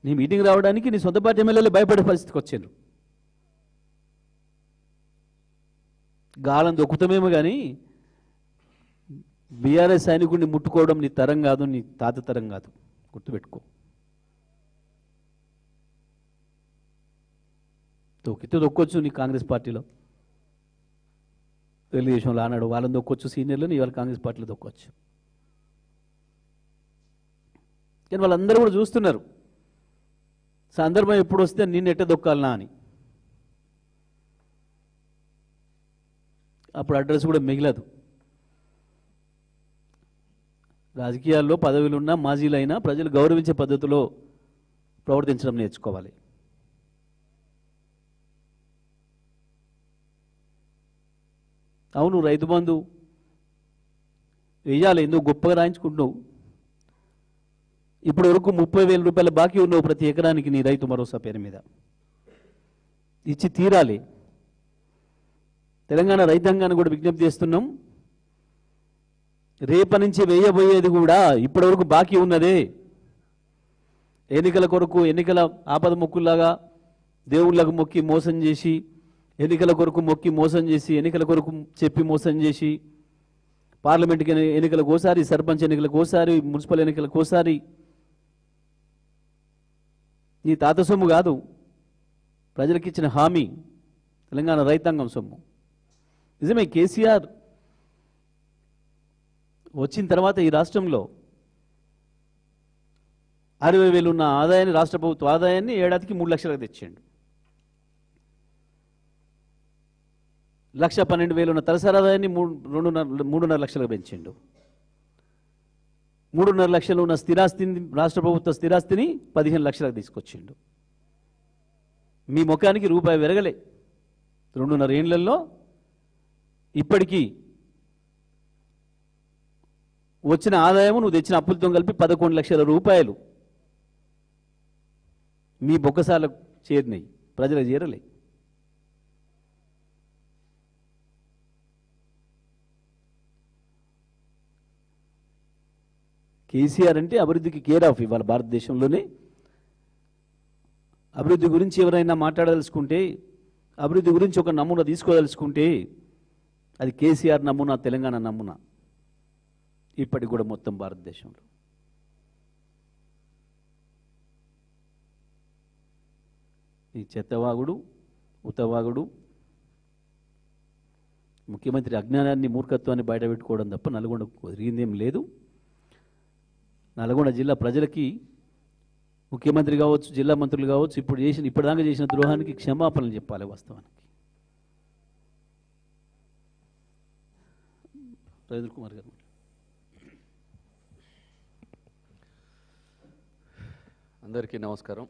నీ మీటింగ్ రావడానికి నీ సొంత పార్టీ ఎమ్మెల్యేలు భయపడే పరిస్థితికి వచ్చారు. గాలం దొక్కుతామేమో కానీ బీఆర్ఎస్ సైనికుడిని ముట్టుకోవడం నీ తరం కాదు, నీ తాత తరం కాదు, గుర్తుపెట్టుకో. తొక్కితే దొక్కొచ్చు నీ కాంగ్రెస్ పార్టీలో, తెలుగుదేశంలో ఆనాడు వాళ్ళని దొక్కొచ్చు సీనియర్లను, ఇవాళ కాంగ్రెస్ పార్టీలో దొక్కొచ్చు. కానీ వాళ్ళందరూ కూడా చూస్తున్నారు సందర్భం ఎప్పుడు వస్తే నిన్ను ఎట్ట దొక్కాలనా అని. అప్పుడు అడ్రస్ కూడా మిగిలదు. రాజకీయాల్లో పదవులున్నా మాజీలైనా ప్రజలు గౌరవించే పద్ధతిలో ప్రవర్తించడం నేర్చుకోవాలి. అవును, రైతు బంధు వెయ్యాలి, ఎందుకు గొప్పగా రాయించుకుంటున్నావు. ఇప్పటి వరకు 30,000 రూపాయల బాకీ ఉన్నావు ప్రతి ఎకరానికి నీ రైతు భరోసా పేరు మీద, ఇచ్చి తీరాలి. తెలంగాణ రైతాంగాన్ని కూడా విజ్ఞప్తి చేస్తున్నాం, రేపటి నుంచి వేయబోయేది కూడా ఇప్పటి వరకు బాకీ ఉన్నదే. ఎన్నికల కొరకు ఎన్నికల ఆపద మొక్కుల్లాగా దేవుళ్ళకు మొక్కి మోసం చేసి, ఎన్నికల కొరకు మొక్కి మోసం చేసి, ఎన్నికల కొరకు చెప్పి మోసం చేసి, పార్లమెంట్కి ఎన్నికలకు ఓసారి, సర్పంచ్ ఎన్నికలకు ఓసారి, మున్సిపల్ ఎన్నికలకు ఓసారి, నీ తాత సొమ్ము కాదు, ప్రజలకు ఇచ్చిన హామీ తెలంగాణ రైతాంగం సొమ్ము. నిజమే, కేసీఆర్ వచ్చిన తర్వాత ఈ రాష్ట్రంలో 60,000 ఉన్న ఆదాయాన్ని, రాష్ట్ర ప్రభుత్వ ఆదాయాన్ని ఏడాదికి 3 లక్షలకు తెచ్చిండు. 1,12,000 ఉన్న తలసరి ఆదాయాన్ని 3.5 లక్షలకు పెంచిండు. 3.5 లక్షలు ఉన్న స్థిరాస్తిని, రాష్ట్ర ప్రభుత్వ స్థిరాస్తిని 15 లక్షలకు తీసుకొచ్చిండు. మీ ముఖానికి రూపాయి పెరగలే 2.5 ఏళ్లలో. ఇప్పటికీ వచ్చిన ఆదాయము నువ్వు తెచ్చిన అప్పులతో కలిపి 11 లక్షల రూపాయలు మీ బొక్కసాలకు చేరినాయి, ప్రజలకు చేరలే. కేసీఆర్ అంటే అభివృద్ధికి కేర్ ఆఫ్. ఇవాళ భారతదేశంలోనే అభివృద్ధి గురించి ఎవరైనా మాట్లాడదలుచుకుంటే, అభివృద్ధి గురించి ఒక నమూనా తీసుకోదలుచుకుంటే అది కేసీఆర్ నమూనా, తెలంగాణ నమూనా. ఇప్పటికి కూడా మొత్తం భారతదేశంలో ఈ చెత్తవాగుడు, ఉత్తవాగుడు, ముఖ్యమంత్రి అజ్ఞానాన్ని, మూర్ఖత్వాన్ని బయటపెట్టుకోవడం తప్ప నల్గొండకు జరిగిందేం లేదు. నల్గొండ జిల్లా ప్రజలకి ముఖ్యమంత్రి కావచ్చు, జిల్లా మంత్రులు కావచ్చు, ఇప్పటిదాకా చేసిన ద్రోహానికి క్షమాపణలు చెప్పాలి. వాస్తవానికి రవీంద్ర కుమార్ గారు. అందరికీ నమస్కారం.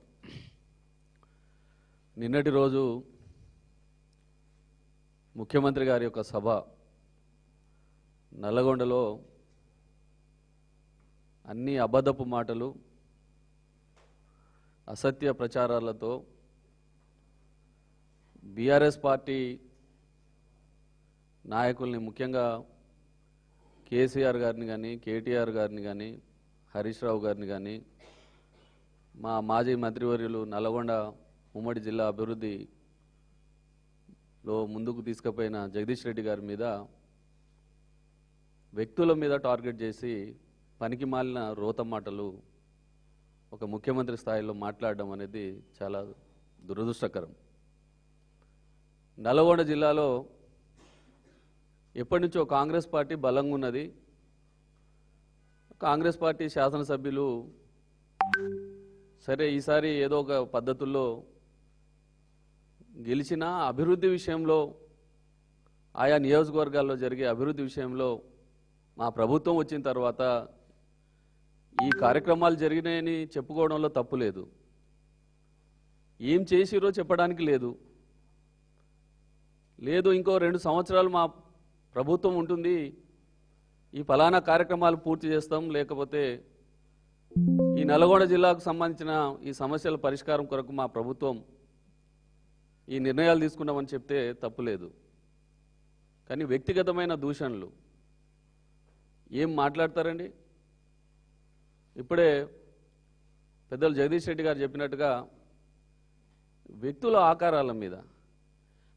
నిన్నటి రోజు ముఖ్యమంత్రి గారి యొక్క సభ నల్లగొండలో అన్ని అబద్ధపు మాటలు, అసత్య ప్రచారాలతో బీఆర్ఎస్ పార్టీ నాయకుల్ని, ముఖ్యంగా కేసీఆర్ గారిని కానీ, కేటీఆర్ గారిని కానీ, హరీష్ రావు గారిని కానీ, మా మాజీ మంత్రివర్యులు నల్లగొండ ఉమ్మడి జిల్లా అభివృద్ధిలో ముందుకు తీసుకుపోయిన జగదీష్ రెడ్డి గారి మీద, వ్యక్తుల మీద టార్గెట్ చేసి పనికి మాలిన రోత మాటలు ఒక ముఖ్యమంత్రి స్థాయిలో మాట్లాడడం అనేది చాలా దురదృష్టకరం. నల్లగొండ జిల్లాలో ఎప్పటి నుంచో కాంగ్రెస్ పార్టీ బలంగా ఉన్నది. కాంగ్రెస్ పార్టీ శాసనసభ్యులు సరే ఈసారి ఏదో ఒక పద్ధతుల్లో గెలిచిన అభివృద్ధి విషయంలో, ఆయా నియోజకవర్గాల్లో జరిగే అభివృద్ధి విషయంలో మా ప్రభుత్వం వచ్చిన తర్వాత ఈ కార్యక్రమాలు జరిగినాయని చెప్పుకోవడంలో తప్పు లేదు. ఏం చేసిరో చెప్పడానికి లేదు ఇంకో 2 సంవత్సరాలు మా ప్రభుత్వం ఉంటుంది, ఈ ఫలానా కార్యక్రమాలు పూర్తి చేస్తాం, లేకపోతే ఈ నల్గొండ జిల్లాకు సంబంధించిన ఈ సమస్యల పరిష్కారం కొరకు మా ప్రభుత్వం ఈ నిర్ణయాలు తీసుకున్నామని చెప్తే తప్పులేదు. కానీ వ్యక్తిగతమైన దూషణలు ఏం మాట్లాడతారండి? ఇప్పుడే పెద్దలు జగదీష్ రెడ్డి గారు చెప్పినట్టుగా వ్యక్తుల ఆకారాల మీద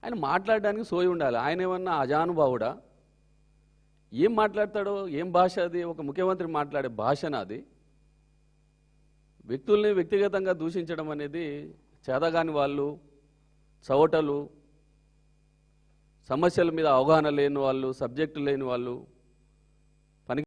ఆయన మాట్లాడడానికి సోయి ఉండాలి. ఆయన ఏమన్నా అజానుభావుడా? ఏం మాట్లాడతాడో, ఏం భాష అది? ఒక ముఖ్యమంత్రి మాట్లాడే భాషన అది? వ్యక్తుల్ని వ్యక్తిగతంగా దూషించడం అనేది చేతగాని వాళ్ళు, చవటలు, సమస్యల మీద అవగాహన లేని వాళ్ళు, సబ్జెక్టు లేని వాళ్ళు